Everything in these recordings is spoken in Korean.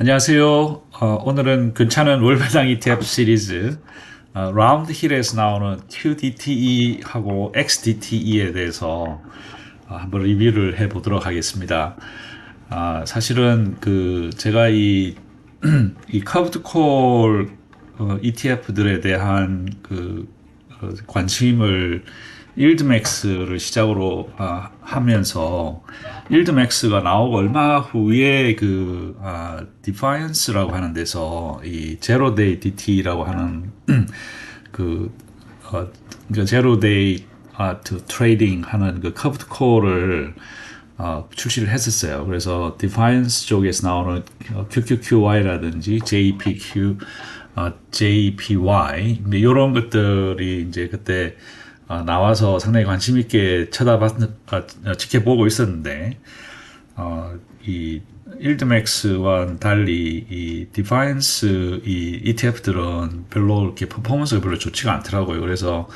안녕하세요. 오늘은 괜찮은 월배당 ETF 시리즈 라운드 힐에서 나오는 QDTE하고 XDTE에 대해서 한번 리뷰를 해보도록 하겠습니다. 사실은 제가 이 커브드 콜 ETF들에 대한 관심을 일드맥스를 시작으로 하면서 일드맥스가 나오고 얼마 후에 디파이언스라고 하는 데서 이 제로데이 DT라고 하는 제로데이 트레이딩 하는 커브드 콜을 출시를 했었어요. 그래서 디파이언스 쪽에서 나오는 QQQY라든지 JPQ, JPY 이런 것들이 이제 그때 나와서 상당히 관심 있게 지켜보고 있었는데, 이 일드맥스와 달리 이 디파이언스 이 ETF들은 별로 이렇게 퍼포먼스가 별로 좋지가 않더라고요. 그래서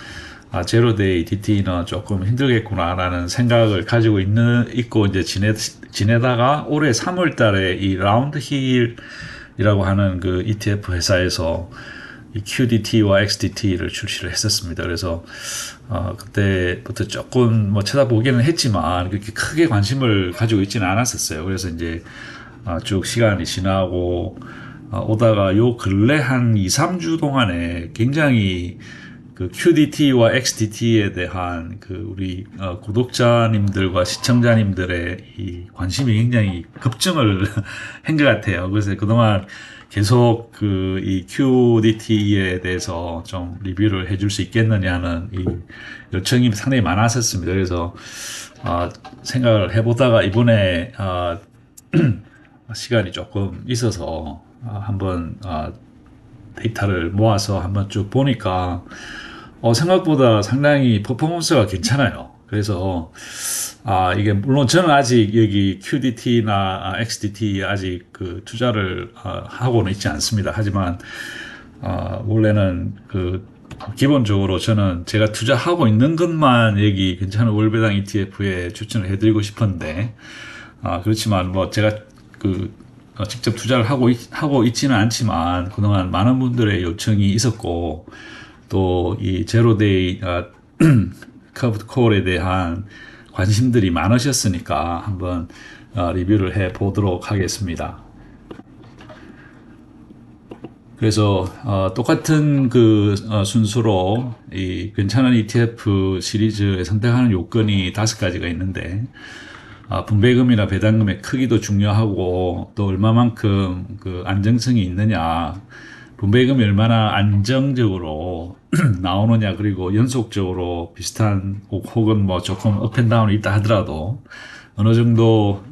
제로데이 DT는 조금 힘들겠구나라는 생각을 가지고 있고 이제 지내다가 올해 3월 달에 이 라운드 힐이라고 하는 그 ETF 회사에서 이 QDT와 XDT를 출시를 했었습니다. 그래서 그때부터 조금 쳐다보기는 했지만 그렇게 크게 관심을 가지고 있지는 않았었어요. 그래서 이제 쭉 시간이 지나고 오다가 요 근래 한 2, 3주 동안에 굉장히 QDT와 XDT에 대한 우리 구독자님들과 시청자님들의 이 관심이 굉장히 급증을 한 것 같아요. 그래서 그동안 계속 이 QDT에 대해서 좀 리뷰를 해줄 수 있겠느냐는 이 요청이 상당히 많았었습니다. 그래서 생각을 해보다가 이번에 시간이 조금 있어서 한번 데이터를 모아서 한번 쭉 보니까 생각보다 상당히 퍼포먼스가 괜찮아요. 그래서 이게 물론 저는 아직 여기 QDT나 XDT 아직 투자를 하고는 있지 않습니다. 하지만 원래는 기본적으로 저는 제가 투자하고 있는 것만 여기 괜찮은 월배당 ETF에 추천을 해드리고 싶은데 그렇지만 제가 직접 투자를 하고 있지는 않지만 그동안 많은 분들의 요청이 있었고 또 이 제로데이 커브드 콜에 대한 관심들이 많으셨으니까 한번 리뷰를 해 보도록 하겠습니다. 그래서 똑같은 순서로 이 괜찮은 ETF 시리즈에 선택하는 요건이 5가지가 있는데 분배금이나 배당금의 크기도 중요하고 또 얼마만큼 안정성이 있느냐, 분배금이 얼마나 안정적으로 나오느냐, 그리고 연속적으로 비슷한 혹은 조금 업앤다운이 있다 하더라도 어느 정도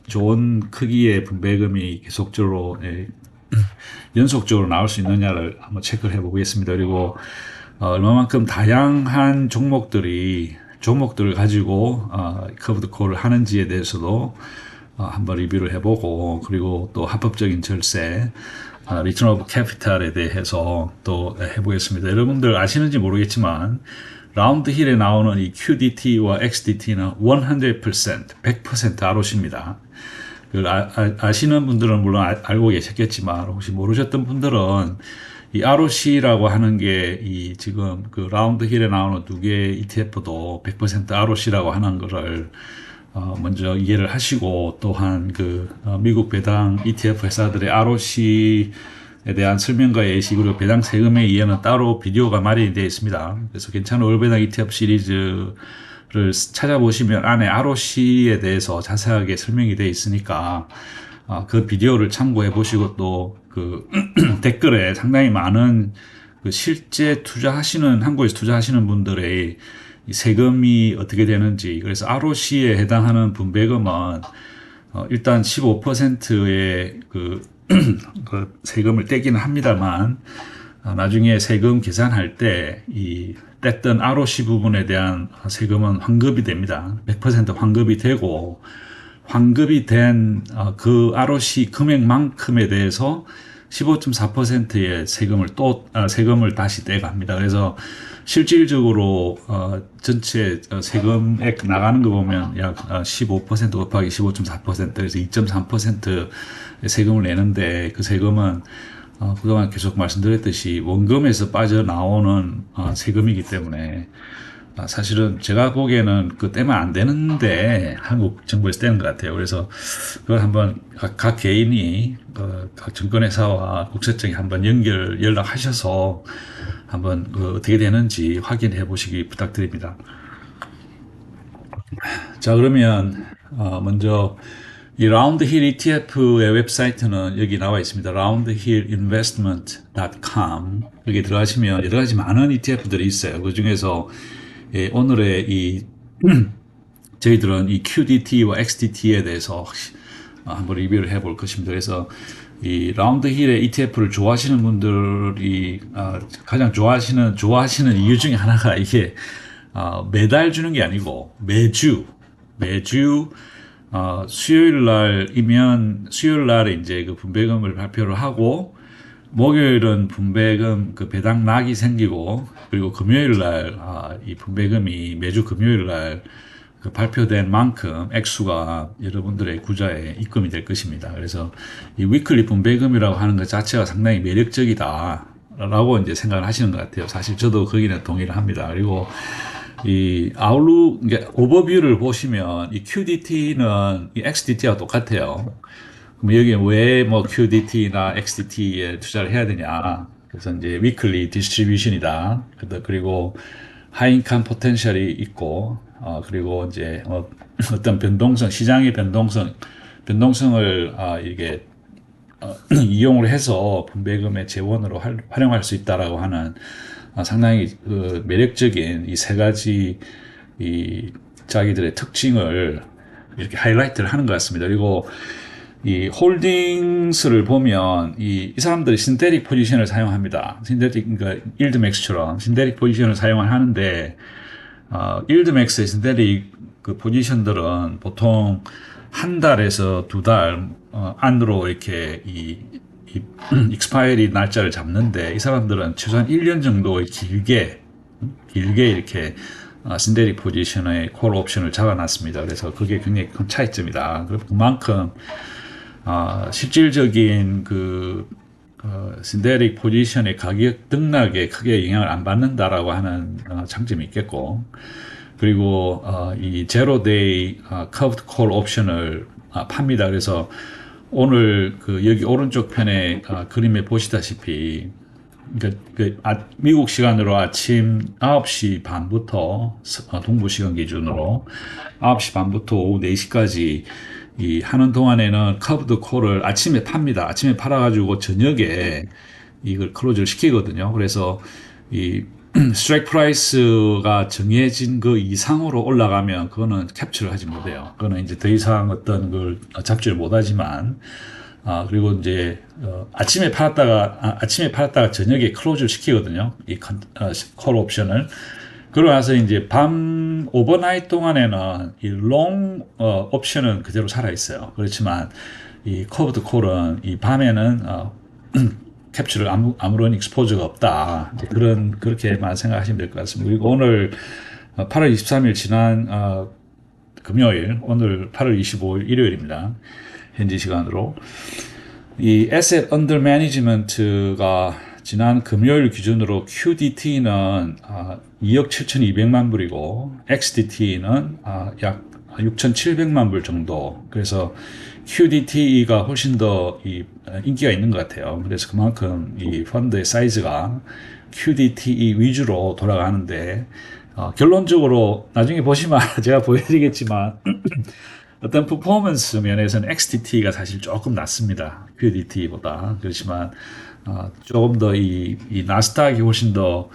좋은 크기의 분배금이 계속적으로 연속적으로 나올 수 있느냐를 한번 체크를 해보겠습니다. 그리고 얼마만큼 다양한 종목들을 가지고 커브드 콜을 하는지에 대해서도 한번 리뷰를 해보고, 그리고 또 합법적인 절세, 리턴 오브 캐피탈에 대해서 또 해보겠습니다. 여러분들 아시는지 모르겠지만 라운드 힐에 나오는 이 QDT와 XDT는 100% ROC입니다. 아시는 분들은 물론 알고 계셨겠지만 혹시 모르셨던 분들은 이 ROC라고 하는 게 지금 라운드 힐에 나오는 2개의 ETF도 100% ROC라고 하는 거를 먼저 이해를 하시고, 또한 미국 배당 ETF 회사들의 ROC에 대한 설명과 예시, 그리고 배당 세금에 의해는 따로 비디오가 마련이 되어 있습니다. 그래서 괜찮은 월배당 ETF 시리즈를 찾아보시면 안에 ROC에 대해서 자세하게 설명이 되어 있으니까 그 비디오를 참고해 보시고, 또 댓글에 상당히 많은 실제 한국에서 투자하시는 분들의 세금이 어떻게 되는지, 그래서 ROC에 해당하는 분배금은 일단 15%의 세금을 떼기는 합니다만 나중에 세금 계산할 때 이 뗐던 ROC 부분에 대한 세금은 환급이 됩니다. 100% 환급이 되고, 환급이 된 ROC 금액만큼에 대해서 15.4%의 세금을 다시 떼갑니다. 그래서 실질적으로 전체 세금액 나가는 거 보면 약 15% 곱하기 15.4% 그래서 2.3% 세금을 내는데 그 세금은 그동안 계속 말씀드렸듯이 원금에서 빠져나오는 세금이기 때문에 사실은 제가 보기에는 그 떼면 안 되는데 한국 정부에서 떼는 것 같아요. 그래서 그걸 한번 각 개인이 각 증권회사와 국세청에 한번 연락하셔서 한번 어떻게 되는지 확인해 보시기 부탁드립니다. 자, 그러면 먼저 이 라운드힐 ETF의 웹사이트는 여기 나와 있습니다. roundhillinvestment.com 여기 들어가시면 여러 가지 많은 ETF들이 있어요. 그 중에서 오늘의 저희들은 이 QDT와 XDT에 대해서 한번 리뷰를 해볼 것입니다. 그래서 이 라운드힐의 ETF를 좋아하시는 분들이 가장 좋아하시는 이유 중에 하나가 이게 매달 주는 게 아니고 매주 수요일 날에 이제 그 분배금을 발표를 하고 목요일은 분배금 그 배당락이 생기고 그리고 금요일 날 이 분배금이 매주 금요일 날 그 발표된 만큼 액수가 여러분들의 구자에 입금이 될 것입니다. 그래서 이 위클리 분배금이라고 하는 것 자체가 상당히 매력적이다라고 이제 생각을 하시는 것 같아요. 사실 저도 거기는 동의를 합니다. 그리고 이 아웃룩 오버뷰를 보시면 이 QDT는 이 XDT와 똑같아요. 그럼 여기에 왜 뭐 QDT나 XDT에 투자를 해야 되냐? 그래서 이제 위클리 디스트리뷰션이다. 그리고 하이인컴 포텐셜이 있고, 그리고 이제 어떤 시장의 변동성을 이게 이용을 해서 분배금의 재원으로 활용할 수 있다라고 하는 상당히 매력적인 이 세 가지 이 자기들의 특징을 이렇게 하이라이트를 하는 것 같습니다. 그리고 이 홀딩스를 보면 이 사람들이 신테릭 포지션을 사용합니다. 그러니까 일드맥스처럼 신테릭 포지션을 사용을 하는데 일드맥스의 신테릭 그 포지션들은 보통 한 달에서 두 달 안으로 이렇게 이 익스파이리 날짜를 잡는데 이 사람들은 최소한 1년 정도 길게 이렇게 신테릭 포지션의 콜 옵션을 잡아놨습니다. 그래서 그게 굉장히 큰 차이점이다. 그만큼 실질적인 신테릭 포지션의 가격 등락에 크게 영향을 안 받는다라고 하는 장점이 있겠고, 그리고 이 제로데이 커브드 콜 옵션을 팝니다. 그래서 오늘 여기 오른쪽 편에 그림에 보시다시피 미국 시간으로 아침 9시 반부터 동부 시간 기준으로 9시 반부터 오후 4시까지 이 하는 동안에는 커브드 콜을 아침에 팝니다. 아침에 팔아가지고 저녁에 이걸 클로즈를 시키거든요. 그래서 이 스트라이크 프라이스가 정해진 그 이상으로 올라가면 그거는 캡처를 하지 못해요. 그거는 이제 더 이상 어떤 걸 잡지를 못하지만 그리고 이제 아침에 팔았다가 저녁에 클로즈를 시키거든요. 이 콜 옵션을. 그러고 나서 이제 밤 오버나잇 동안에는 이 롱 옵션은 그대로 살아 있어요. 그렇지만 이 커브드 콜은 이 밤에는 캡처를 아무런 익스포저가 없다. 그렇게만 생각하시면 될 것 같습니다. 그리고 오늘 8월 23일 지난 금요일, 오늘 8월 25일 일요일입니다. 현지 시간으로. 이 Asset Under Management가 지난 금요일 기준으로 QDT는 2억 7,200만 불이고 XDT는 약 6,700만 불 정도. 그래서 QDT가 훨씬 더 인기가 있는 것 같아요. 그래서 그만큼 이 펀드의 사이즈가 QDT 위주로 돌아가는데 결론적으로 나중에 보시면 제가 보여드리겠지만 어떤 퍼포먼스 면에서는 XDT가 사실 조금 낮습니다. QDT보다. 그렇지만 조금 더 이 나스닥이 훨씬 더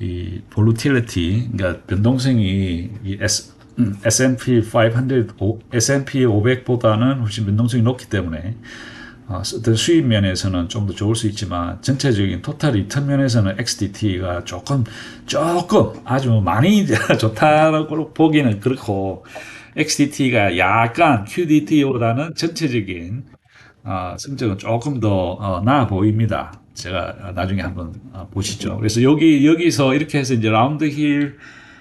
이 볼루틸리티, 그러니까 변동성이 이 S&P 500보다는 훨씬 변동성이 높기 때문에 어떤 수입 면에서는 좀 더 좋을 수 있지만 전체적인 토탈 리턴 면에서는 XDT가 조금 아주 많이 좋다고 보기는 그렇고 XDT가 약간 QDT보다는 전체적인 성적은 조금 더 나아 보입니다. 제가 나중에 한번 보시죠. 그래서 여기서 이렇게 해서 이제 라운드 힐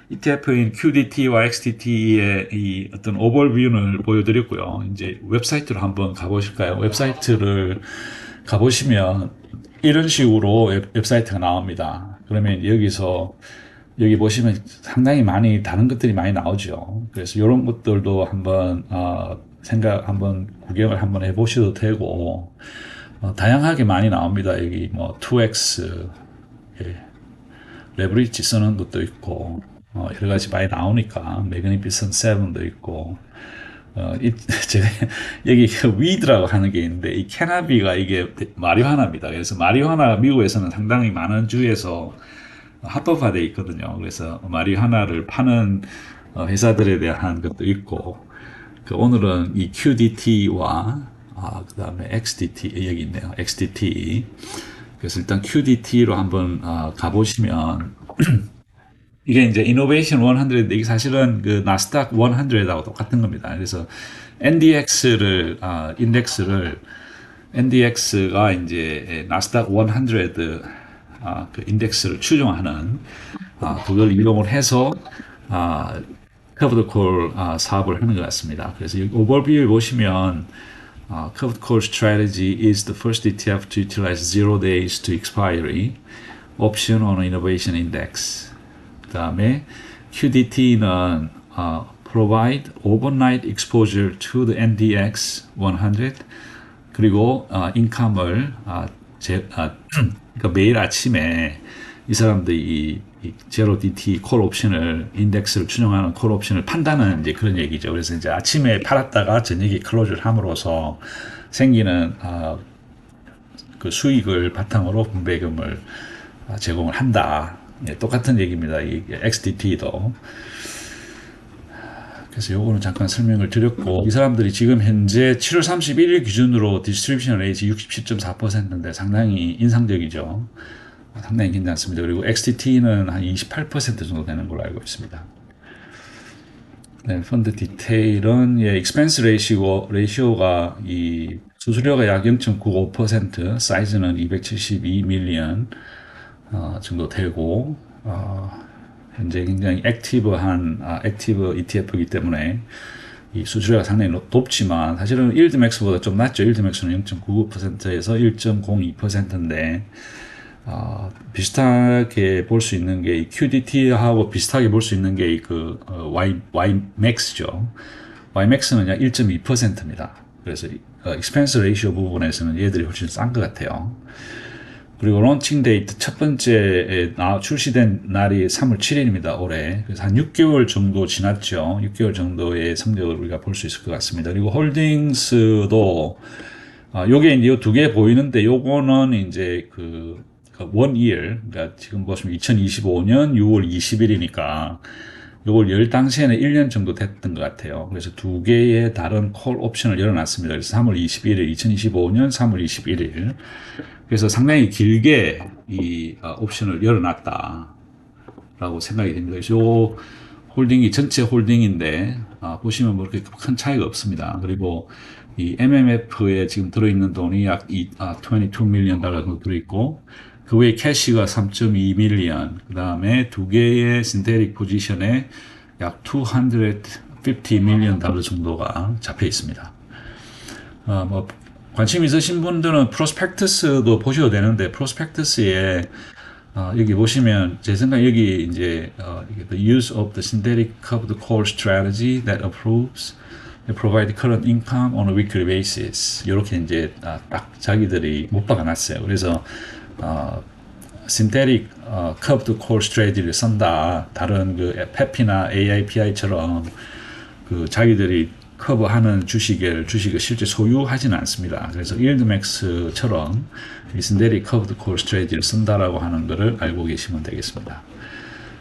ETF인 QDT와 XDT의 이 어떤 오버뷰를 보여드렸고요. 이제 웹사이트로 한번 가보실까요? 웹사이트를 가보시면 이런 식으로 웹사이트가 나옵니다. 그러면 여기 보시면 상당히 많이 다른 것들이 많이 나오죠. 그래서 이런 것들도 한번 한번 구경을 한번 해보셔도 되고 다양하게 많이 나옵니다. 여기 뭐 2X 레버리지 쓰는 것도 있고 여러 가지 많이 나오니까 매그니피선트 세븐도 있고 제가 여기 위드라고 하는 게 있는데 이 캐나비가 이게 마리화나입니다. 그래서 마리화나 미국에서는 상당히 많은 주에서 합법화되어 있거든요. 그래서 마리화나를 파는 회사들에 대한 것도 있고 오늘은 이 QDT와 그 다음에 XDT 여기 있네요. XDT. 그래서 일단 QDT로 한번 가보시면 이게 이제 이노베이션 100인데 이게 사실은 그 나스닥 100하고 똑같은 겁니다. 그래서 NDX를 인덱스를 NDX가 이제 나스닥 100 그 인덱스를 추종하는 그걸 이용을 해서 커브드 콜 사업을 하는 것 같습니다. 그래서 여기 오버뷰를 보시면 Covered Call Strategy is the first ETF to utilize 0 days to expiry option on innovation index. 그 다음에 QDT는 provide overnight exposure to the NDX 100 그리고 인컴을 그러니까 매일 아침에 이 사람들이 이 제로 DT 콜 옵션을 인덱스를 추정하는 콜 옵션을 판다는 이제 그런 얘기죠. 그래서 이제 아침에 팔았다가 저녁에 클로즈를 함으로써 생기는 그 수익을 바탕으로 분배금을 제공을 한다. 네, 똑같은 얘기입니다. 이 XDT도. 그래서 요거는 잠깐 설명을 드렸고 이 사람들이 지금 현재 7월 31일 기준으로 디스트리뷰션 레이트 67.4%인데 상당히 인상적이죠. 상당히 괜찮습니다. 그리고 XDT는 한 28% 정도 되는 걸로 알고 있습니다. 네, 펀드 디테일은 expense 레이시오가 이 수수료가 약 0.95%, 사이즈는 272 밀리언 정도 되고 현재 굉장히 액티브 ETF이기 때문에 이 수수료가 상당히 높지만 사실은 일드맥스보다 좀 낮죠. 일드맥스는 0.99%에서 1.02%인데 비슷하게 볼 수 있는 게 QDT하고 비슷하게 볼 수 있는 게 그 YMAX죠. YMAX는 약 1.2%입니다. 그래서 expense ratio 부분에서는 얘들이 훨씬 싼 것 같아요. 그리고 론칭 데이트 첫 번째 출시된 날이 3월 7일입니다. 올해. 그래서 한 6개월 정도 지났죠. 6개월 정도의 성적을 우리가 볼 수 있을 것 같습니다. 그리고 홀딩스도 요게 이제 두 개 보이는데 요거는 이제 그 one year, 그러니까 지금 보시면 2025년 6월 20일이니까 요걸 열 당시에는 1년 정도 됐던 것 같아요. 그래서 두 개의 다른 콜 옵션을 열어놨습니다. 그래서 3월 21일, 2025년 3월 21일. 그래서 상당히 길게 이 옵션을 열어놨다라고 생각이 됩니다. 그래서 요 홀딩이 전체 홀딩인데 보시면 뭐 그렇게 큰 차이가 없습니다. 그리고 이 MMF에 지금 들어있는 돈이 약 22 밀리언 달러 정도 들어있고 그 외에 캐시가 3.2 밀리언 그 다음에 두 개의 신테릭 포지션에 약 250 밀리언 달러 정도가 잡혀 있습니다. 뭐 관심 있으신 분들은 프로스펙투스도 보셔도 되는데 프로스펙투스에 여기 보시면 제 생각 여기 이제 the use of the synthetic covered call strategy that approves provide current income on a weekly basis 이렇게 이제 딱 자기들이 못 박아놨어요. 그래서 synthetic covered call strategy를 쓴다. 다른 그 페피나 AIPI처럼 그 자기들이 커버하는 주식을 실제 소유하지는 않습니다. 그래서 일드맥스처럼 synthetic covered call strategy를 쓴다라고 하는 것을 알고 계시면 되겠습니다.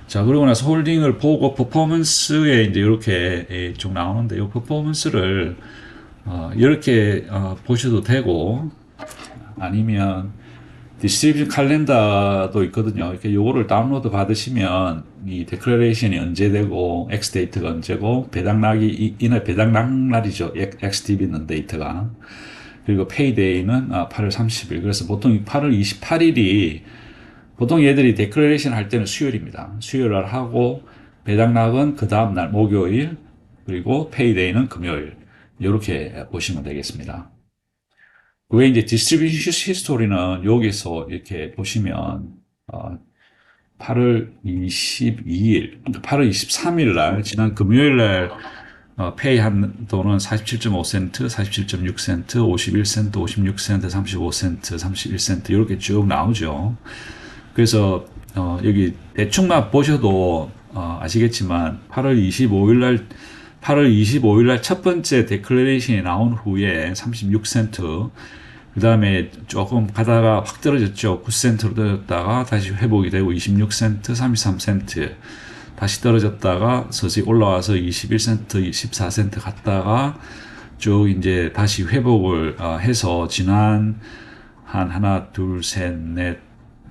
자, 그러고 나서 홀딩을 보고 퍼포먼스에 이제 이렇게 쭉 나오는데 이 퍼포먼스를 이렇게 보셔도 되고 아니면 디스트리뷰션 칼렌더도 있거든요. 이렇게 요거를 다운로드 받으시면 이 데클레레이션이 언제 되고 X 데이트가 언제고 배당락이 이날 배당락 날이죠. XDB 있는 데이터가. 그리고 페이데이는 8월 30일. 그래서 보통 8월 28일이 보통 얘들이 데클레이션 할 때는 수요일입니다. 수요일 날 하고 배당락은 그 다음날 목요일, 그리고 페이데이는 금요일. 이렇게 보시면 되겠습니다. 왜 이제 디스트리뷰션 히스토리는 여기서 이렇게 보시면 8월 22일, 8월 23일 날 지난 금요일 날 페이한 돈은 47.5센트, 47.6센트, 51센트, 56센트, 35센트, 31센트 이렇게 쭉 나오죠. 그래서 여기 대충만 보셔도 아시겠지만 8월 25일 날 첫 번째 데클레레이션이 나온 후에 36센트, 그 다음에 조금 가다가 확 떨어졌죠. 9센트로 떨어졌다가 다시 회복이 되고 26센트, 33센트 다시 떨어졌다가 서서히 올라와서 21센트, 24센트 갔다가 쭉 이제 다시 회복을 해서 지난 한 하나, 둘, 셋, 넷,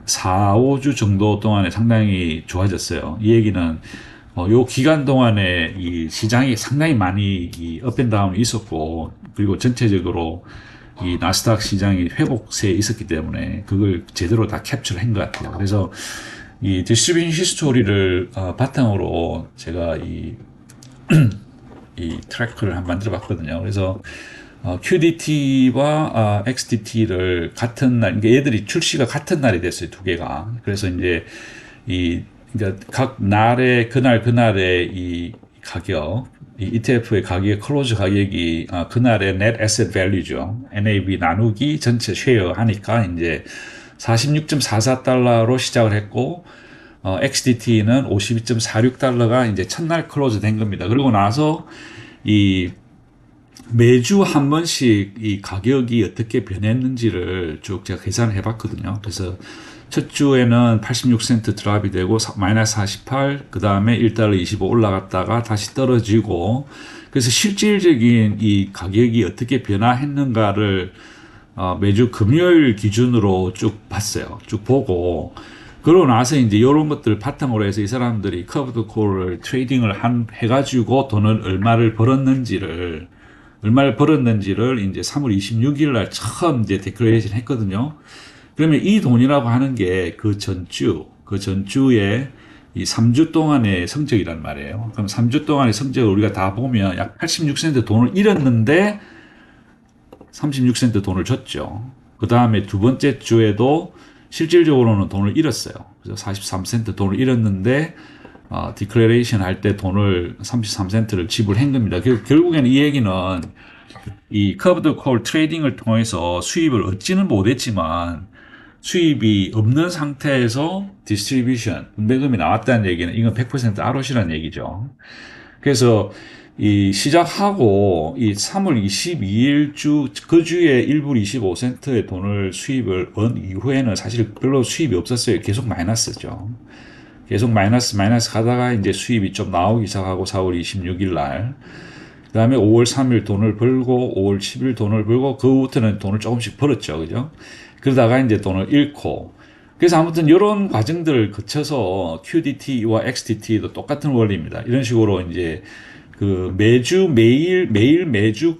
4, 5주 정도 동안에 상당히 좋아졌어요. 이 얘기는 요 기간 동안에 이 시장이 상당히 많이 이 업앤다운이 있었고, 그리고 전체적으로 이 나스닥 시장이 회복세에 있었기 때문에 그걸 제대로 다 캡처를 한 것 같아요. 그래서 이 디스트리뷰션 히스토리를 바탕으로 제가 이 트래커를 한번 만들어 봤거든요. 그래서 QDT와 XDT를 같은 날, 그러니까 얘들이 출시가 같은 날이 됐어요, 두 개가. 그래서 이제 그러니까 각 날에 그날의 이 가격, 이 ETF의 가격, 클로즈 가격이 그날의 net asset value죠. NAV 나누기 전체 쉐어 하니까 이제 46.44달러로 시작을 했고, XDT는 52.46달러가 이제 첫날 클로즈 된 겁니다. 그리고 나서 이 매주 한 번씩 이 가격이 어떻게 변했는지를 쭉 제가 계산을 해봤거든요. 그래서 첫 주에는 86센트 드랍이 되고 마이너스 48, 그 다음에 1달러 25 올라갔다가 다시 떨어지고, 그래서 실질적인 이 가격이 어떻게 변화했는가를 매주 금요일 기준으로 쭉 봤어요. 쭉 보고, 그러고 나서 이제 이런 것들을 바탕으로 해서 이 사람들이 커브드 콜을 트레이딩을 해가지고 돈을 얼마를 벌었는지를 이제 3월 26일 날 처음 이제 데클레이션 했거든요. 그러면 이 돈이라고 하는 게 그 전주에 이 3주 동안의 성적이란 말이에요. 그럼 3주 동안의 성적을 우리가 다 보면 약 86센트 돈을 잃었는데 36센트 돈을 줬죠. 그 다음에 두 번째 주에도 실질적으로는 돈을 잃었어요. 그래서 43센트 돈을 잃었는데 디클레레이션 할 때 돈을 33센트를 지불한 겁니다. 결국에는 이 얘기는 이 커브드 콜 트레이딩을 통해서 수입을 얻지는 못했지만 수입이 없는 상태에서 디스트리뷰션, 분배금이 나왔다는 얘기는 이건 100% ROC라는 얘기죠. 그래서 이 시작하고 이 3월 22일 그 주에 1불 25센트의 돈을 수입을 얻은 이후에는 사실 별로 수입이 없었어요. 계속 마이너스죠. 계속 마이너스 가다가 이제 수입이 좀 나오기 시작하고 4월 26일 날. 그 다음에 5월 3일 돈을 벌고 5월 10일 돈을 벌고 그 후부터는 돈을 조금씩 벌었죠. 그죠? 그러다가 이제 돈을 잃고. 그래서 아무튼 이런 과정들을 거쳐서 QDT와 XDT도 똑같은 원리입니다. 이런 식으로 이제 그 매주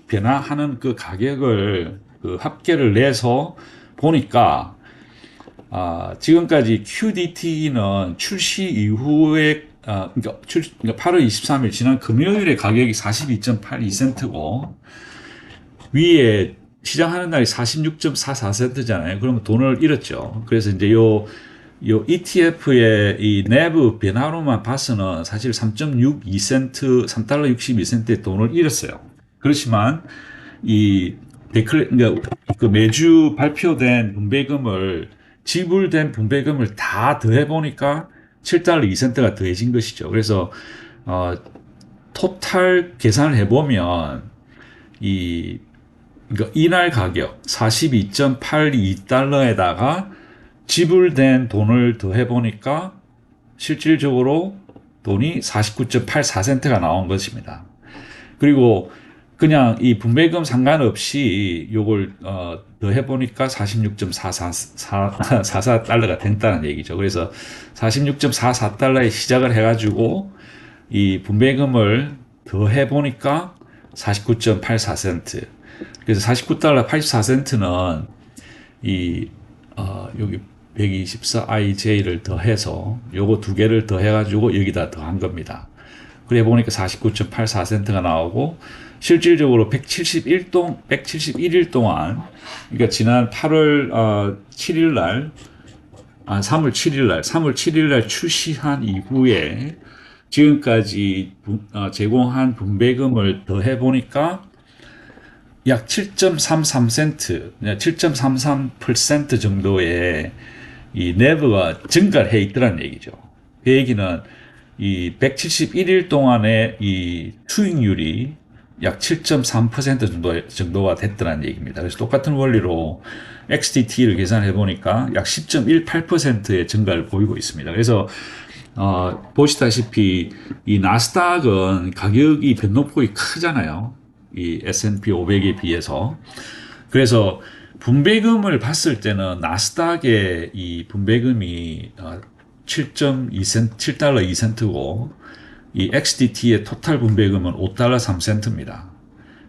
변화하는 그 가격을 그 합계를 내서 보니까 지금까지 QDT는 출시 이후에 그러니까 8월 23일 지난 금요일에 가격이 42.82센트고 위에 시작하는 날이 46.44센트잖아요. 그러면 돈을 잃었죠. 그래서 이제 요 ETF의 이 내부 변화로만 봐서는 사실 3.62센트, 3달러 62센트의 돈을 잃었어요. 그렇지만 그러니까 그 매주 발표된 지불된 분배금을 다 더해보니까 7달러 2센트가 더해진 것이죠. 그래서 토탈 계산을 해보면 그러니까 이날 가격 42.82달러에다가 지불된 돈을 더해보니까 실질적으로 돈이 49.84센트가 나온 것입니다. 그리고 그냥 이 분배금 상관없이 요걸 더해보니까 46.44달러가 된다는 얘기죠. 그래서 46.44달러에 시작을 해가지고 이 분배금을 더해보니까 49.84센트. 그래서 49달러 84센트는 이 여기 124IJ를 더해서 요거 두 개를 더해가지고 여기다 더한 겁니다. 그래 보니까 49.84센트가 나오고 실질적으로 171일 동안 그러니까 지난 8월 7일 날 3월 7일 날 출시한 이후에 지금까지 제공한 분배금을 더해 보니까 약 7.33센트, 7.33% 정도의 이 내부가 증가를 해 있더란 얘기죠. 그 얘기는 이 171일 동안의 이 수익률이 약 7.3% 정도가 됐더란 얘기입니다. 그래서 똑같은 원리로 XDT를 계산해 보니까 약 10.18%의 증가를 보이고 있습니다. 그래서 보시다시피 이 나스닥은 가격이 변동폭이 크잖아요. 이 S&P 500에 비해서. 그래서 분배금을 봤을 때는 나스닥의 이 분배금이 7.2센트, 7달러 2센트고 이 XDT의 토탈 분배금은 5달러 3센트입니다.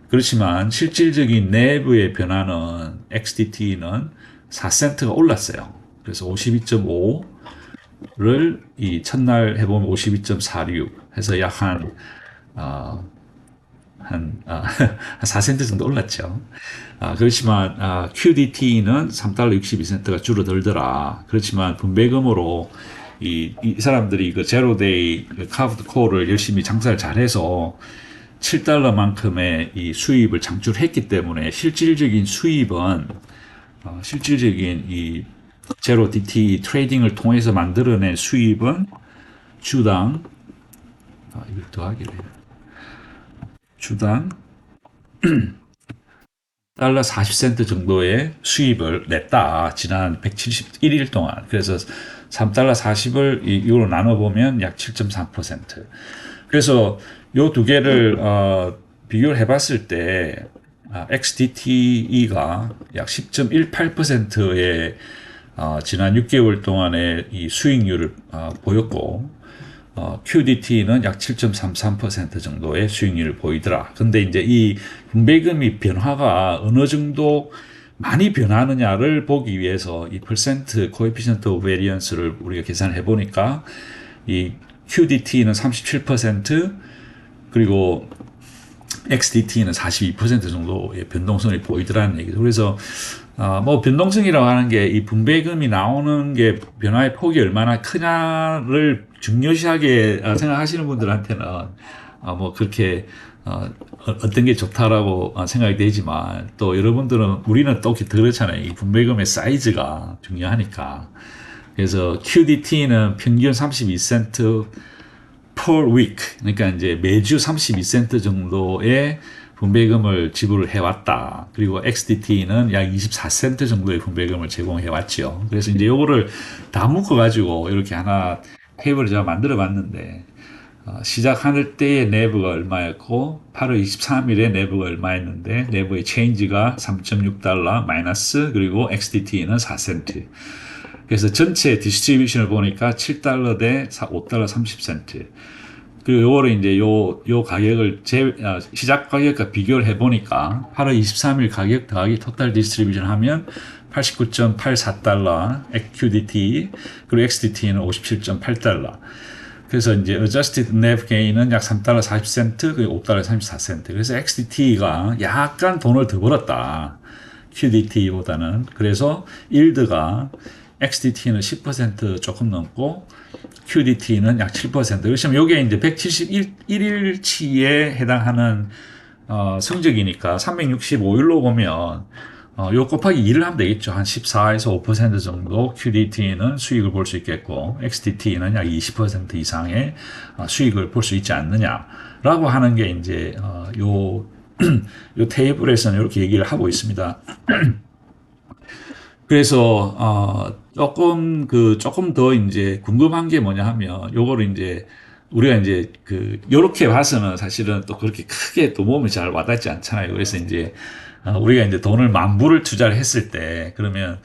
그렇지만 실질적인 내부의 변화는 XDT는 4센트가 올랐어요. 그래서 52.5를 이 첫날 해보면 52.46 해서 약 한 4센트 정도 올랐죠. 그렇지만 QDT는 3달러 62센트가 줄어들더라. 그렇지만 분배금으로 이 사람들이 그 제로데이 카브드 콜을 열심히 장사를 잘해서 7달러만큼의 이 수입을 창출했기 때문에 실질적인 수입은 실질적인 이 제로 DT 트레이딩을 통해서 만들어낸 수입은 주당 이걸 더하기로 해요. 주당 달러 40센트 정도의 수입을 냈다. 지난 171일 동안. 그래서 3달러 40을 이거로 나눠보면 약 7.3%. 그래서 요 두 개를 비교를 해봤을 때 XDTE가 약 10.18%의 지난 6개월 동안의 이 수익률을 보였고 QDT는 약 7.33% 정도의 수익률을 보이더라. 근데 이제 이 분배금이 변화가 어느 정도 많이 변하느냐를 보기 위해서 이 퍼센트 코에피션트 오브 베리언스를 우리가 계산해 보니까 이 QDT는 37% 그리고 XDT는 42% 정도의 변동성이 보이더라는 얘기죠. 그래서 뭐 변동성이라고 하는 게 이 분배금이 나오는 게 변화의 폭이 얼마나 크냐를 중요시하게 생각하시는 분들한테는 뭐 그렇게 어떤 게 좋다라고 생각이 되지만 또 여러분들은 우리는 또 그렇잖아요. 이 분배금의 사이즈가 중요하니까. 그래서 QDT는 평균 32센트 per week, 그러니까 이제 매주 32센트 정도의 분배금을 지불을 해왔다. 그리고 XDT는 약 24센트 정도의 분배금을 제공해왔죠. 그래서 이제 요거를 다 묶어가지고 이렇게 하나 테이블을 제가 만들어 봤는데, 시작할 때의 내부가 얼마였고, 8월 23일에 내부가 얼마였는데, 내부의 체인지가 3.6달러 마이너스, 그리고 XDT는 4센트. 그래서 전체 디스트리뷰션을 보니까 7달러 대 5달러 30센트. 그리고 요거를 이제 요 가격을 시작 가격과 비교를 해보니까 8월 23일 가격 더하기 토탈 디스트리뷰션 하면 89.84달러 QDT 그리고 XDT는 57.8달러. 그래서 이제 adjusted net gain은 약 3달러 40센트 그리고 5달러 34센트. 그래서 XDT가 약간 돈을 더 벌었다. QDT보다는. 그래서 일드가 XDT는 10% 조금 넘고 QDT는 약 7%. 그렇지만 이게 이제 171일치에 해당하는 성적이니까 365일로 보면 요 곱하기 2를 하면 되겠죠. 한 14에서 5% 정도 QDT는 수익을 볼 수 있겠고 XDT는 약 20% 이상의 수익을 볼 수 있지 않느냐라고 하는 게 이제 요 테이블에서는 이렇게 얘기를 하고 있습니다. 그래서 조금 더 이제 궁금한 게 뭐냐 하면 요거를 이제 우리가 이제 요렇게 봐서는 사실은 또 그렇게 크게 또 몸이 잘 와닿지 않잖아요. 그래서 이제 우리가 이제 돈을 10,000불을 투자를 했을 때 그러면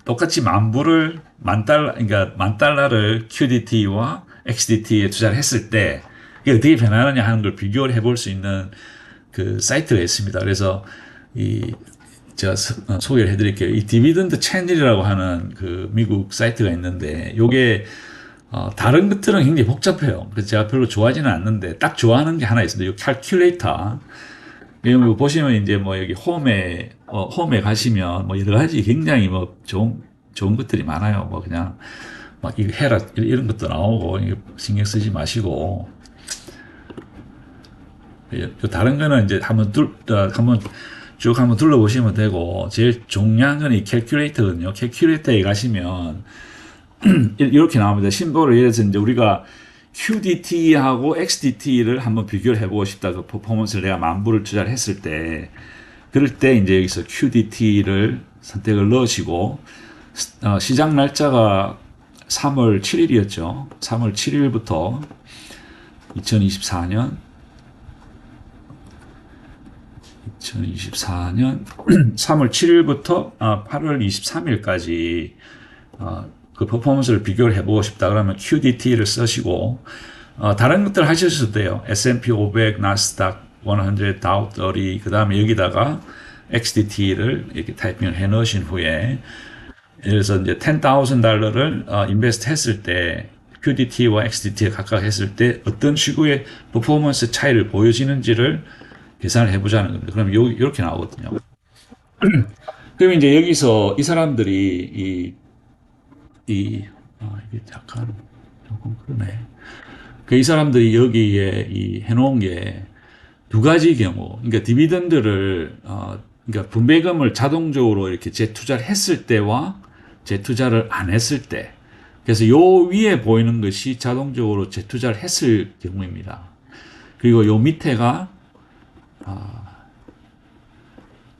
똑같이 10,000불을 그러니까 10,000달러를 QDT와 XDT에 투자를 했을 때 이게 어떻게 변하느냐 하는 걸 비교를 해볼 수 있는 그 사이트가 있습니다. 그래서 이 제가 소개를 해드릴게요. 이 디비던드 채널이라고 하는 그 미국 사이트가 있는데 요게 다른 것들은 굉장히 복잡해요. 그래서 제가 별로 좋아하지는 않는데 딱 좋아하는 게 하나 있습니다. 이 캘큘레이터. 이거 보시면 이제 뭐 여기 홈에 가시면 뭐 여러 가지 굉장히 뭐 좋은 것들이 많아요. 뭐 그냥 막 이거 해라 이런 것도 나오고 이거 신경 쓰지 마시고 다른 거는 이제 한번 쭉 한번 둘러보시면 되고 제일 중요한 건 이 캘큘레이터거든요. 캘큘레이터에 가시면 이렇게 나옵니다. 심볼을 예를 들어서 이제 우리가 QDT하고 XDT를 한번 비교를 해보고 싶다. 그 퍼포먼스를 내가 만불을 투자를 했을 때, 그럴 때 이제 여기서 QDT를 선택을 넣으시고, 시작 날짜가 3월 7일이었죠. 3월 7일부터 2024년 3월 7일부터 8월 23일까지 그 퍼포먼스를 비교를 해보고 싶다 그러면 QDT를 쓰시고 다른 것들 하셔도 돼요. S&P 500, 나스닥 100, 다우 30, 그 다음에 여기다가 XDT를 이렇게 타이핑을 해 넣으신 후에 예를 들어서 이제 $10,000를 인베스트 했을 때 QDT와 XDT 각각 했을 때 어떤 식의 퍼포먼스 차이를 보여지는지를 계산을 해보자는 겁니다. 그럼 이렇게 나오거든요. 그럼 이제 여기서 이 사람들이 이게 약간 조금 그러네. 이 사람들이 여기에 해놓은 게 두 가지 경우, 그러니까 디비던드를, 그러니까 분배금을 자동적으로 이렇게 재투자를 했을 때와 재투자를 안 했을 때. 그래서 요 위에 보이는 것이 자동적으로 재투자를 했을 경우입니다. 그리고 요 밑에가,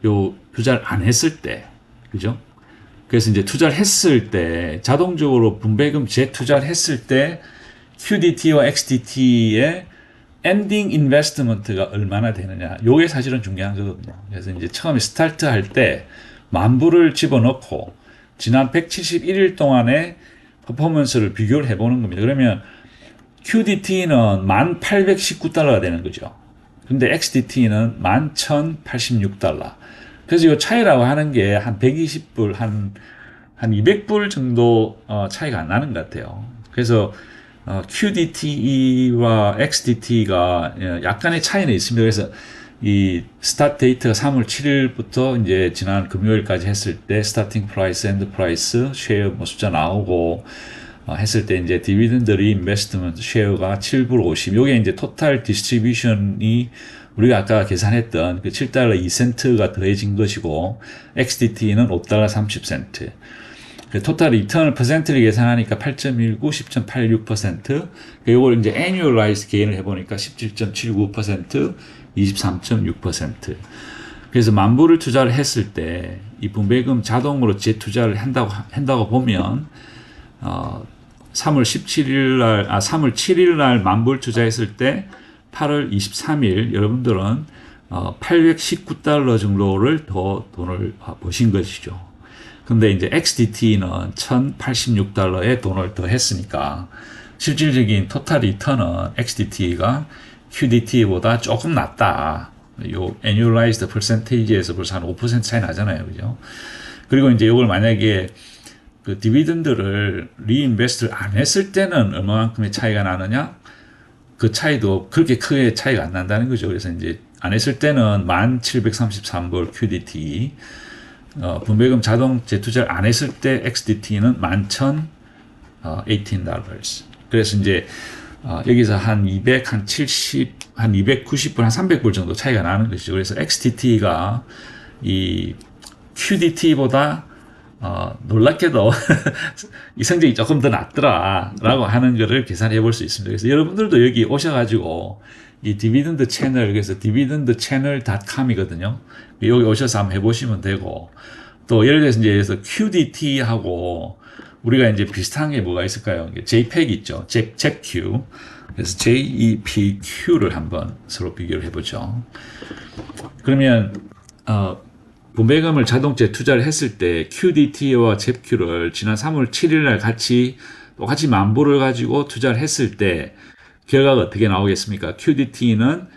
요 투자를 안 했을 때. 그죠? 그래서 이제 투자를 했을 때 자동적으로 분배금 재투자를 했을 때 QDT와 XDT의 엔딩 인베스트먼트가 얼마나 되느냐. 요게 사실은 중요한 거거든요. 그래서 이제 처음에 스타트 할 때 만불을 집어넣고 지난 171일 동안의 퍼포먼스를 비교를 해보는 겁니다. 그러면 QDT는 1,819달러가 되는 거죠. 근데 XDT는 11,086달러. 그래서 이 차이라고 하는 게 한 120불, 한 200불 정도 차이가 안 나는 것 같아요. 그래서 QDT와 XDT가 약간의 차이는 있습니다. 그래서 이 스타트 데이트가 3월 7일부터 이제 지난 금요일까지 했을 때 스타팅 프라이스, 엔드 프라이스, 쉐어 뭐 숫자 나오고 했을 때 이제 디비던드 리인베스트먼트 쉐어가 7불 50. 요게 이제 토탈 디스트리뷰션이 우리가 아까 계산했던 그 7달러 2센트가 더해진 것이고 XDT는 5달러 30센트. 그 토탈 리턴을 퍼센트를 계산하니까 8.19, 10.86%. 이걸 이제 annualized gain을 해보니까 17.79%, 23.6%. 그래서 만불을 투자를 했을 때 이 분배금 자동으로 재투자를 한다고 보면 3월 7일 날 만불 투자했을 때 8월 23일 여러분들은 819달러 정도를 더 돈을 버신 것이죠. 근데 이제 XDT는 1,086달러의 돈을 더 했으니까 실질적인 토탈 리턴은 XDT가 QDT보다 조금 낮다. 요 annualized percentage에서 벌써 한 5% 차이 나잖아요. 그죠? 그리고 이제 이걸 만약에 그 디비던드를 리인베스트를 안 했을 때는 얼마만큼의 차이가 나느냐? 그 차이도 그렇게 크게 차이가 안 난다는 거죠. 그래서 이제 안 했을 때는 1,733불 QDT, 분배금 자동 재투자를 안 했을 때 XDT는 11,018 그래서 이제 여기서 한 200, 한 70, 한 290불, 한 300불 정도 차이가 나는 것이죠. 그래서 XDT가 이 QDT보다 놀랍게도 이 성적이 조금 더 낫더라라고 하는 거를 계산해 볼 수 있습니다. 그래서 여러분들도 여기 오셔가지고 이 디비던드 채널, 그래서 디비던드 채널.com이거든요. 여기 오셔서 한번 해보시면 되고, 또 예를 들어서 이제 QDT하고 우리가 이제 비슷한 게 뭐가 있을까요? JPEG 있죠. JEPQ. 그래서 JEPQ를 한번 서로 비교를 해보죠. 그러면 분배금을 자동차 투자를 했을 때 QDT와 JEPQ를 지난 3월 7일 날 똑같이 만불을 가지고 투자를 했을 때 결과가 어떻게 나오겠습니까? QDT는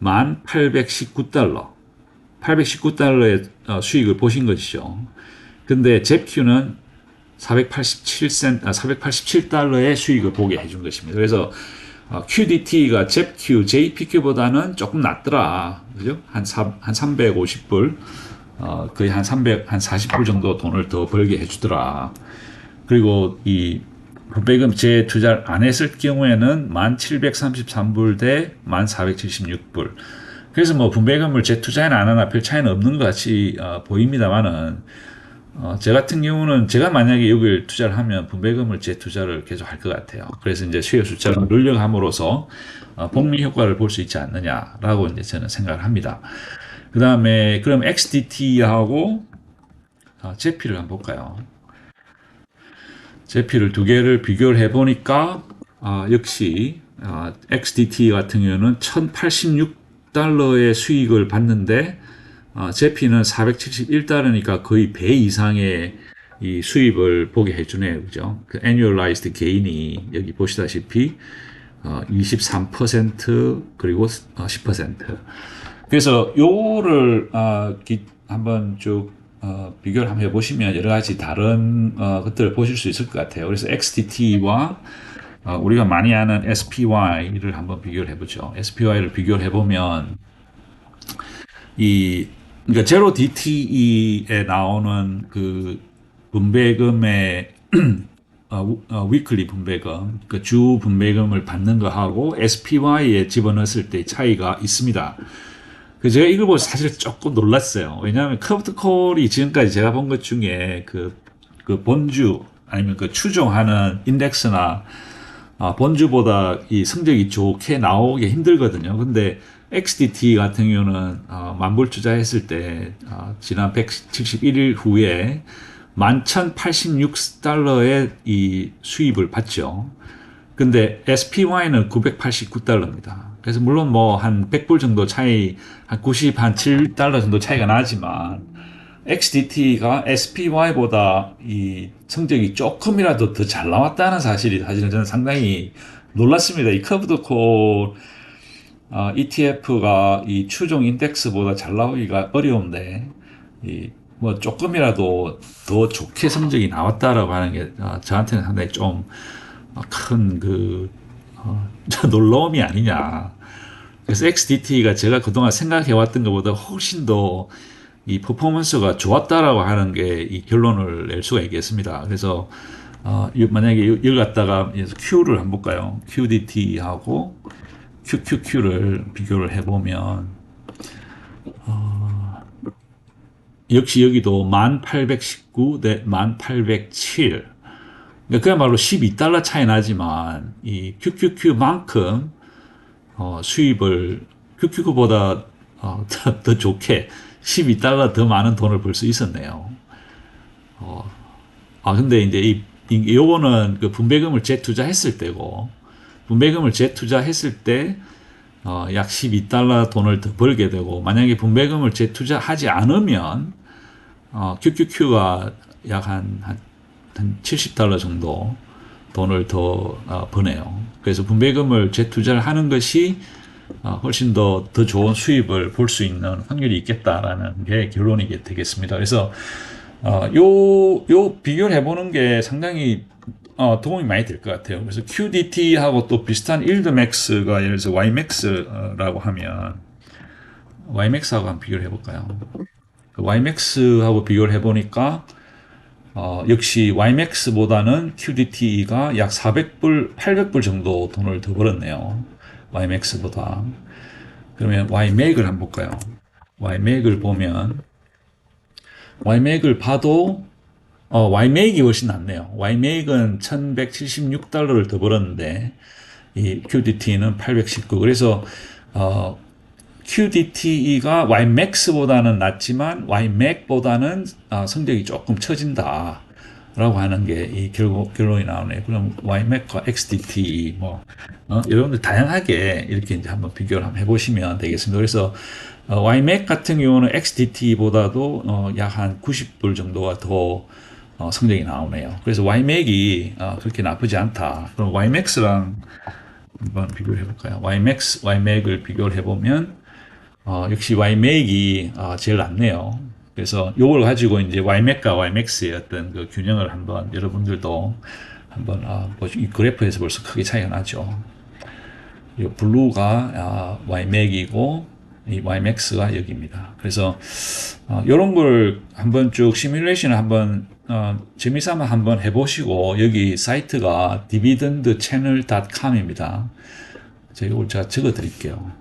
1,819달러. 819달러의 수익을 보신 것이죠. 근데 잽큐는 487달러의 수익을 보게 해준 것입니다. 그래서 QDT가 잽큐, JPQ보다는 조금 낮더라. 그죠? 한 350불, 거의 한 40불 정도 돈을 더 벌게 해주더라. 그리고 이 분배금 재투자를 안 했을 경우에는 1,733불 대 1,476불. 그래서 뭐 분배금을 재투자해나 안 하나 별 차이는 없는 것 같이 보입니다만은 제 같은 경우는 제가 만약에 여기를 투자를 하면 분배금을 재투자를 계속 할 것 같아요. 그래서 이제 수요 숫자를 늘려감으로써 복리 효과를 볼 수 있지 않느냐라고 이제 저는 생각을 합니다. 그 다음에 그럼 XDT하고 제피를 한번 볼까요? 제피를 두 개를 비교를 해보니까 역시 XDT 같은 경우는 1,086달러의 수익을 받는데 제피는 471달러니까 거의 배 이상의 이 수입을 보게 해주네요. 그죠? 그 annualized gain이 여기 보시다시피 23% 그리고 10%. 그래서 요를 한번 쭉 비교를 한번 해보시면 여러 가지 다른 것들을 보실 수 있을 것 같아요. 그래서 XDT와 우리가 많이 아는 SPY를 한번 비교를 해보죠. SPY를 비교를 해보면 그러니까 제로 DTE에 나오는 그 분배금의 위클리 분배금, 그 주 분배금을 받는 거하고 SPY에 집어넣었을 때 차이가 있습니다. 제가 이걸 보고 사실 조금 놀랐어요. 왜냐하면 커브드 콜이 지금까지 제가 본 것 중에 그 본주 아니면 그 추종하는 인덱스나 본주보다 이 성적이 좋게 나오기 힘들거든요. 근데 XDT 같은 경우는 만불 투자했을 때 지난 171일 후에 11,086달러의 이 수입을 받죠. 근데 SPY는 989달러입니다. 그래서 물론 뭐 한 100불 정도 차이, 한 97달러 정도 차이가 나지만 XDT가 SPY보다 이 성적이 조금이라도 더 잘 나왔다는 사실이 사실은 저는 상당히 놀랐습니다. 이 커브드 콜 ETF가 이 추종 인덱스보다 잘 나오기가 어려운데 뭐 조금이라도 더 좋게 성적이 나왔다라고 하는 게 저한테는 상당히 좀 큰 놀라움이 아니냐. 그래서 XDT가 제가 그동안 생각해왔던 것보다 훨씬 더 이 퍼포먼스가 좋았다라고 하는 게 이 결론을 낼 수가 있겠습니다. 그래서 만약에 이걸 갖다가 Q를 한번 볼까요? QDT하고 QQQ를 비교를 해보면 역시 여기도 1,819 대 1,807. 그러니까 그야말로 12달러 차이 나지만 이 QQQ만큼 수입을 QQQ보다 더 좋게 12달러 더 많은 돈을 벌 수 있었네요. 근데 이제 요거는 그 분배금을 재투자했을 때고, 분배금을 재투자했을 때 약 12달러 돈을 더 벌게 되고, 만약에 분배금을 재투자하지 않으면 QQQ가 약 한 70달러 정도 돈을 더 버네요. 그래서 분배금을 재투자를 하는 것이 훨씬 더 좋은 수입을 볼 수 있는 확률이 있겠다라는 게 결론이 되겠습니다. 그래서 요 비교를 해보는 게 상당히 도움이 많이 될 것 같아요. 그래서 QDT하고 또 비슷한 일드맥스가 예를 들어서 YMAX라고 하면 YMAX하고 한번 비교를 해볼까요? YMAX하고 비교를 해보니까 역시 YMAX보다는 QDT가 약 400불, 800불 정도 돈을 더 벌었네요. YMAX보다. 그러면 YMAG을 한번 볼까요? YMAG을 보면 YMAG을 봐도 YMAG이 훨씬 낫네요. YMAG은 1,176달러를 더 벌었는데 이 QDT는 819. 그래서 QDT가 YMAX보다는 낮지만 YMAG보다는 성적이 조금 처진다. 라고 하는 게 이 결론이 나오네요. 그럼 YMAG과 XDT 여러분들 다양하게 이렇게 이제 한번 비교를 한번 해보시면 되겠습니다. 그래서 YMAG 같은 경우는 XDT보다도 약 한 90불 정도가 더 성적이 나오네요. 그래서 YMAG이 그렇게 나쁘지 않다. 그럼 YMAX랑 한번 비교를 해볼까요? YMAG을 비교를 해보면 역시 YMAC이 제일 낫네요. 그래서 이걸 가지고 이제 YMAC과 YMAX의 어떤 그 균형을 한번 여러분들도 한번 이 그래프에서 벌써 크게 차이가 나죠. 이 블루가 YMAC이고 이 YMAX가 여기입니다. 그래서 이런 걸 한번 쭉 시뮬레이션을 한번 재미삼아 한번 해보시고 여기 사이트가 dividendchannel.com입니다. 제가 적어 드릴게요.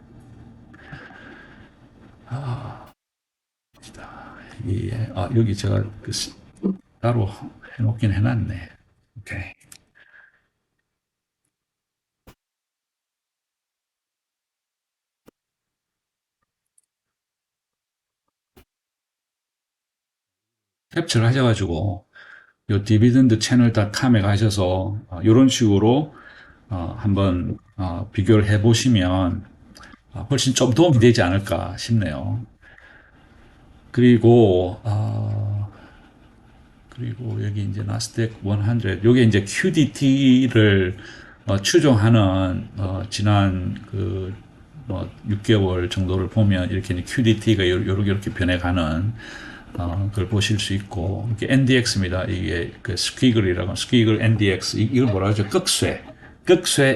여기 제가 따로 해놓긴 해놨네. 오케이. 캡처를 하셔가지고 요 디비던드 채널.com에 가셔서 이런 식으로 한번 비교를 해보시면 훨씬 좀 도움이 되지 않을까 싶네요. 그리고 여기 이제 나스닥 100 요게 이제 QDT를 추종하는 지난 뭐 6개월 정도를 보면 이렇게 QDT가 요렇게 변해가는 그걸 보실 수 있고 이게 NDX입니다. 이게 그 스퀴글이라고 NDX 이걸 뭐라 하죠? 극쇠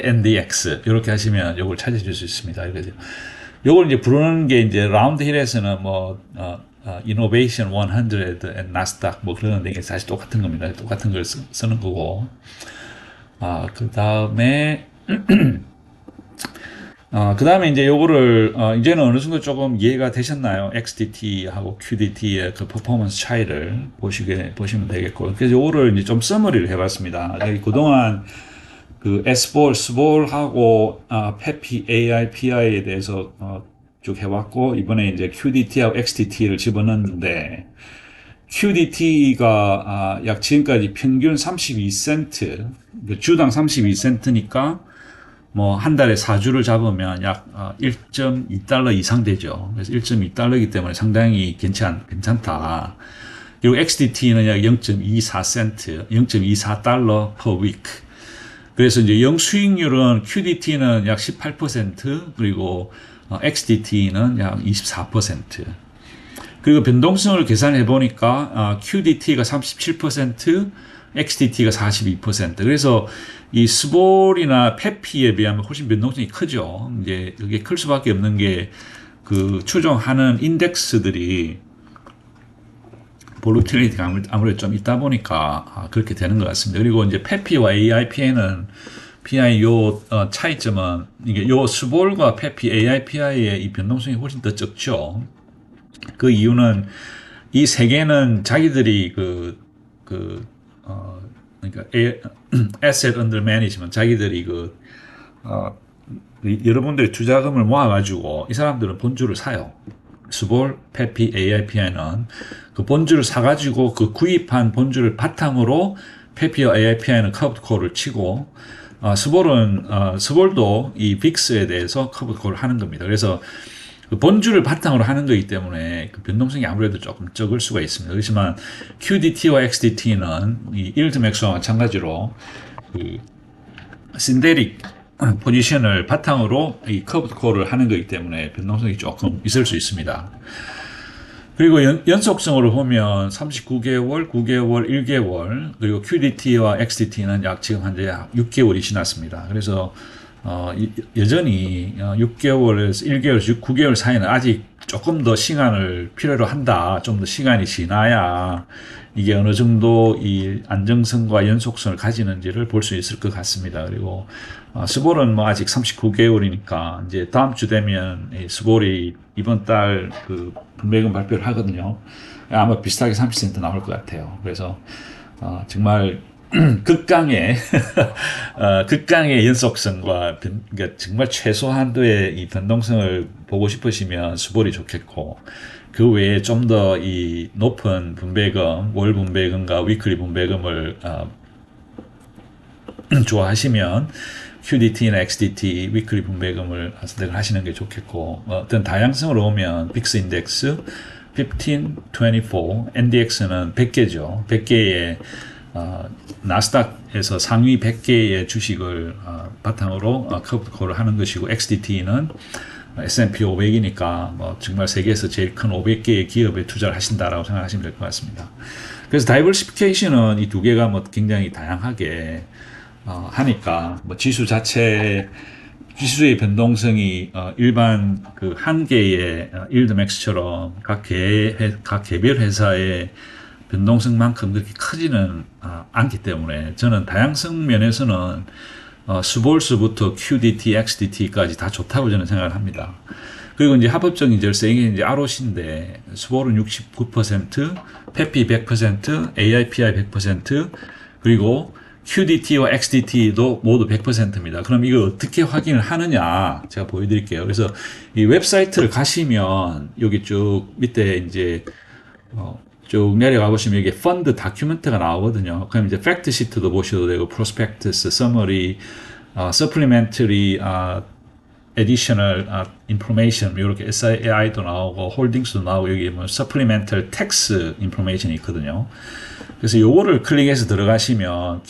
NDX 이렇게 하시면 요걸 찾으실 수 있습니다. 이거죠. 요걸 이제 부르는 게 이제 라운드 힐에서는 이노베이션 100 and 나스닥 뭐 그러는데 이게 사실 똑같은 겁니다. 똑같은 걸 쓰는 거고. 그 다음에 이제 요거를 이제는 어느 정도 조금 이해가 되셨나요? XDT하고 QDT의 그 퍼포먼스 차이를 보시면 되겠고. 그래서 요거를 이제 좀 서머리를 해봤습니다. 그동안 그 S4, 스볼하고 페피 AIPI에 대해서 쭉 해왔고 이번에 이제 QDT하고 XDT를 집어넣었는데 QDT가 약 지금까지 평균 32센트, 주당 32센트니까 뭐 한 달에 4주를 잡으면 약 1.2달러 이상 되죠. 그래서 1.2달러이기 때문에 상당히 괜찮다. 그리고 XDT는 약 0.24센트, 0.24달러 per week. 그래서 이제 영수익률은 QDT는 약 18%, 그리고 XDT는 약 24%. 그리고 변동성을 계산해 보니까 QDT가 37%, XDT가 42%. 그래서 이 스볼이나 페피에 비하면 훨씬 변동성이 크죠. 이제 그게 클 수밖에 없는 게 그 추정하는 인덱스들이 볼루틸리티가 아무래도 좀 있다 보니까 그렇게 되는 것 같습니다. 그리고 이제 페피와 AIPA는 PI 차이점은 이게 스볼과 페피 AIPI의 이 변동성이 훨씬 더 적죠. 그 이유는 이 세 개는 자기들이 그러니까 asset under management 자기들이 여러분들의 투자금을 모아가지고 이 사람들은 본주를 사요. 스볼, 페피, AIPI는 그 본주를 사가지고 그 구입한 본주를 바탕으로 페피와 AIPI는 커브드 콜을 치고 스볼도 이 빅스에 대해서 커브드 콜을 하는 겁니다. 그래서 그 본주를 바탕으로 하는 거기 때문에 그 변동성이 아무래도 조금 적을 수가 있습니다. 그렇지만 QDT와 XDT는 이 일드 맥스와 마찬가지로 그 신데릭 포지션을 바탕으로 이 커브드 콜을 하는 거기 때문에 변동성이 조금 있을 수 있습니다. 그리고 연속성으로 보면 39개월, 9개월, 1개월, 그리고 QDT와 XDT는 약 지금 현재 약 6개월이 지났습니다. 그래서 여전히 6개월에서 1개월에서 9개월 사이는 아직 조금 더 시간을 필요로 한다. 좀 더 시간이 지나야 이게 어느 정도 이 안정성과 연속성을 가지는지를 볼 수 있을 것 같습니다. 그리고 스볼은 뭐 아직 39개월이니까 이제 다음 주 되면 이 스볼이 이번 달 그 분배금 발표를 하거든요. 아마 비슷하게 30센트 나올 것 같아요. 그래서 정말 극강의 극강의 연속성과 그러니까 정말 최소한도의 이 변동성을 보고 싶으시면 스볼이 좋겠고 그 외에 좀 더 이 높은 분배금, 월 분배금과 위클리 분배금을 좋아하시면 QDT나 XDT 위클리 분배금을 선택을 하시는 게 좋겠고 어떤 다양성으로 오면 빅스 인덱스 15, 24, NDX는 100개죠. 100개의 나스닥에서 상위 100개의 주식을 바탕으로 커브콜을 하는 것이고 XDT는 S&P 500이니까 뭐 정말 세계에서 제일 큰 500개의 기업에 투자를 하신다라고 생각하시면 될 것 같습니다. 그래서 다이버시피케이션은 이 두 개가 뭐 굉장히 다양하게 하니까 뭐 지수의 변동성이 일반 그 한 개의 일드맥스처럼 각 개별 회사의 변동성만큼 그렇게 크지는 않기 때문에 저는 다양성 면에서는 스볼스부터 QDT, XDT까지 다 좋다고 저는 생각을 합니다. 그리고 이제 합법적인 절세 이게 이제 ROC인데 스볼은 69%, 페피 100%, AIPI 100%, 그리고 QDT와 XDT도 모두 100%입니다. 그럼 이걸 어떻게 확인을 하느냐 제가 보여드릴게요. 그래서 이 웹사이트를 가시면 여기 쭉 밑에 이제 쭉 내려가 보시면 여기 펀드 다큐멘트가 나오거든요. 그럼 이제 팩트 시트도 보셔도 되고 프로스펙투스, 서머리, 서플리멘터리, additional information 이렇게 SIAI도 나오고 홀딩스도 나오고 여기 뭐 supplemental tax information이 있거든요. 그래서 요거를 클릭해서 들어가시면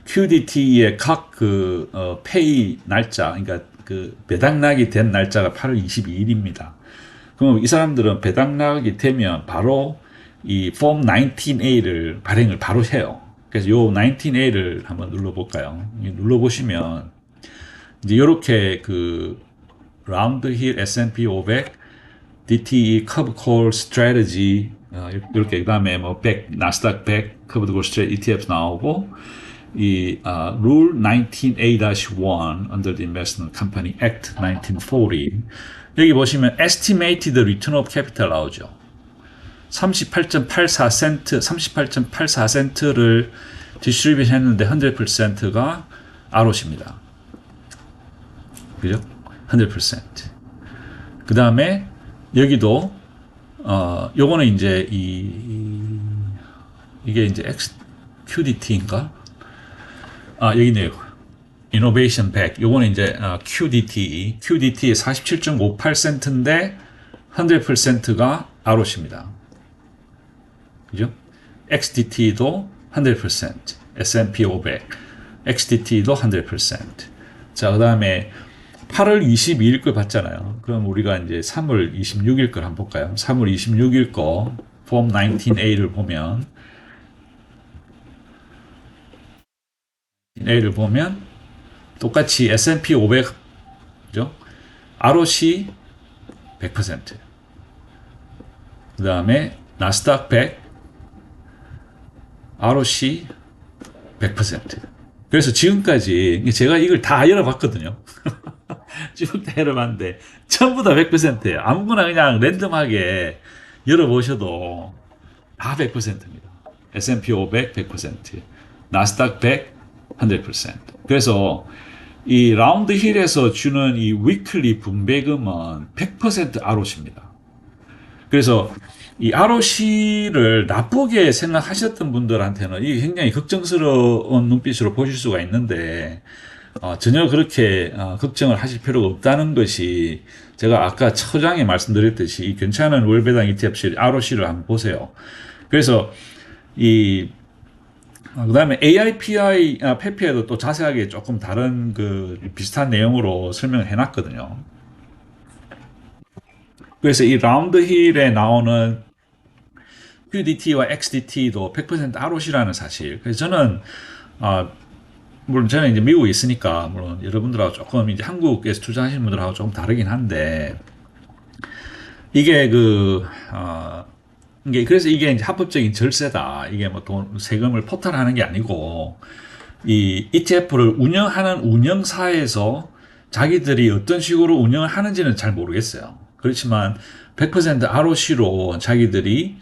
QDTE의 각 페이 날짜, 그러니까 그 배당락이 된 날짜가 8월 22일입니다. 그럼 이 사람들은 배당락이 되면 바로 이 폼 19A를 발행을 바로 해요. 그래서 요 19A를 한번 눌러볼까요? 눌러보시면 이제 이렇게 그 라운드 힐 S&P 500 DTE 커브 콜 스트래티지 이렇게 그다음에 뭐 100 나스닥 100 커브드 콜 스트래티지 ETF 나오고 이 Rule 19A-1 under the Investment Company Act 1940 여기 보시면 Estimated Return of Capital 나오죠. 38.84센트를 디스트리뷰션 했는데 100%가 ROC입니다. 그죠? 100%. 그 다음에 여기도 요거는 이제 이게 이제 QDT인가? 여기 있네요. Innovation 100. 요거는 이제 QDT의 47.58센트인데 100%가 ROC입니다. 그죠? XDT도 100%, S&P 500, XDT도 100%. 자, 그 다음에 8월 22일 걸 봤잖아요. 그럼 우리가 이제 3월 26일 걸 한번 볼까요? 3월 26일 거, 폼 19A를 보면, 똑같이 S&P 500, 그죠? ROC 100%. 그 다음에 나스닥 100, ROC 100%. 그래서 지금까지 제가 이걸 다 열어봤거든요. 쭉 다 열어봤는데 전부 다 100%예요. 아무거나 그냥 랜덤하게 열어보셔도 다 100%입니다. S&P 500 100%, 나스닥 100 100%. 그래서 이 라운드 힐에서 주는 이 위클리 분배금은 100% ROC입니다. 그래서 이 ROC를 나쁘게 생각하셨던 분들한테는 이게 굉장히 걱정스러운 눈빛으로 보실 수가 있는데 전혀 그렇게 걱정을 하실 필요가 없다는 것이 제가 아까 초장에 말씀드렸듯이 이 괜찮은 월배당 ETF ROC를 한번 보세요. 그래서 그다음에 AIPI, 페피에도 또 자세하게 조금 다른 그 비슷한 내용으로 설명을 해놨거든요. 그래서 이 라운드 힐에 나오는 QDT와 XDT도 100% ROC라는 사실. 그래서 저는 물론 저는 이제 미국에 있으니까 물론 여러분들하고 조금 이제 한국에서 투자하시는 분들하고 조금 다르긴 한데 이게 그래서 이게 이제 합법적인 절세다. 이게 뭐 세금을 포탈하는 게 아니고 이 ETF를 운영하는 운영사에서 자기들이 어떤 식으로 운영을 하는지는 잘 모르겠어요. 그렇지만 100% ROC로 자기들이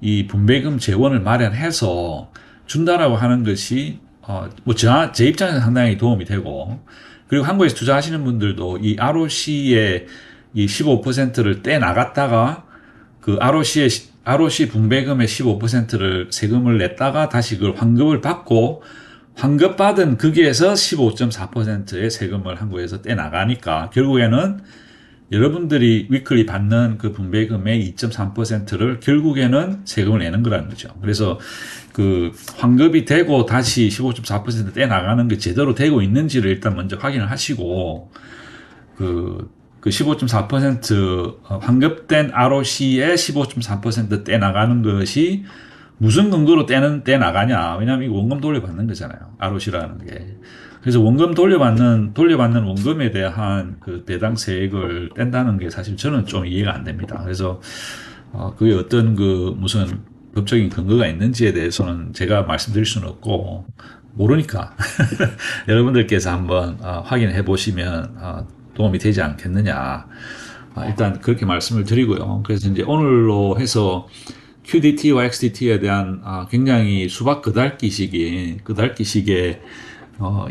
이 분배금 재원을 마련해서 준다라고 하는 것이 제 입장에서 상당히 도움이 되고, 그리고 한국에서 투자하시는 분들도 이 ROC의 이 15%를 떼 나갔다가 그 ROC 분배금의 15%를 세금을 냈다가 다시 그걸 환급을 받고 환급받은 거기에서 15.4%의 세금을 한국에서 떼 나가니까 결국에는 여러분들이 위클리 받는 그 분배금의 2.3%를 결국에는 세금을 내는 거라는 거죠. 그래서 그 환급이 되고 다시 15.4% 떼나가는 게 제대로 되고 있는지를 일단 먼저 확인을 하시고 그 15.4% 환급된 ROC에 15.4% 떼나가는 것이 무슨 근거로 떼나가냐. 왜냐하면 이거 원금 돌려받는 거잖아요. ROC라는 게. 그래서 원금 돌려받는 원금에 대한 그 배당 세액을 뗀다는 게 사실 저는 좀 이해가 안 됩니다. 그래서 그게 어떤 그 무슨 법적인 근거가 있는지에 대해서는 제가 말씀드릴 수는 없고 모르니까 여러분들께서 한번 확인해 보시면 도움이 되지 않겠느냐. 일단 그렇게 말씀을 드리고요. 그래서 이제 오늘로 해서 QDT와 XDT에 대한 굉장히 수박 그달기식의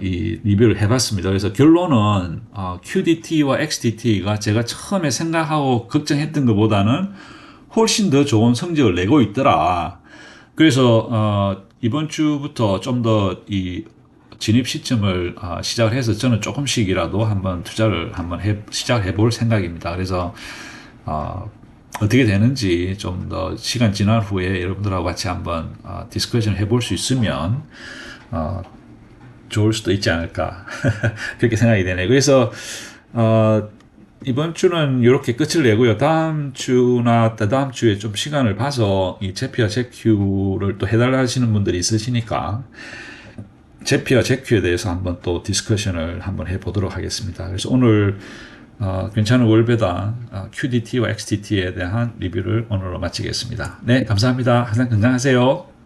이 리뷰를 해봤습니다. 그래서 결론은 QDT와 XDT가 제가 처음에 생각하고 걱정했던 것보다는 훨씬 더 좋은 성적을 내고 있더라. 그래서 이번 주부터 좀 더 이 진입 시점을 시작을 해서 저는 조금씩이라도 한번 투자를 한번 시작해 볼 생각입니다. 그래서 어떻게 되는지 좀 더 시간 지난 후에 여러분들하고 같이 한번 디스커션 해볼 수 있으면 좋을 수도 있지 않을까 그렇게 생각이 되네요. 그래서 이번 주는 이렇게 끝을 내고요. 다음 주나 다다음 주에 좀 시간을 봐서 이 제피와 제큐를 또 해달라 하시는 분들이 있으시니까 제피와 제큐에 대해서 한번 또 디스커션을 한번 해보도록 하겠습니다. 그래서 오늘 괜찮은 월배당 QDT와 XDT에 대한 리뷰를 오늘로 마치겠습니다. 네, 감사합니다. 항상 건강하세요.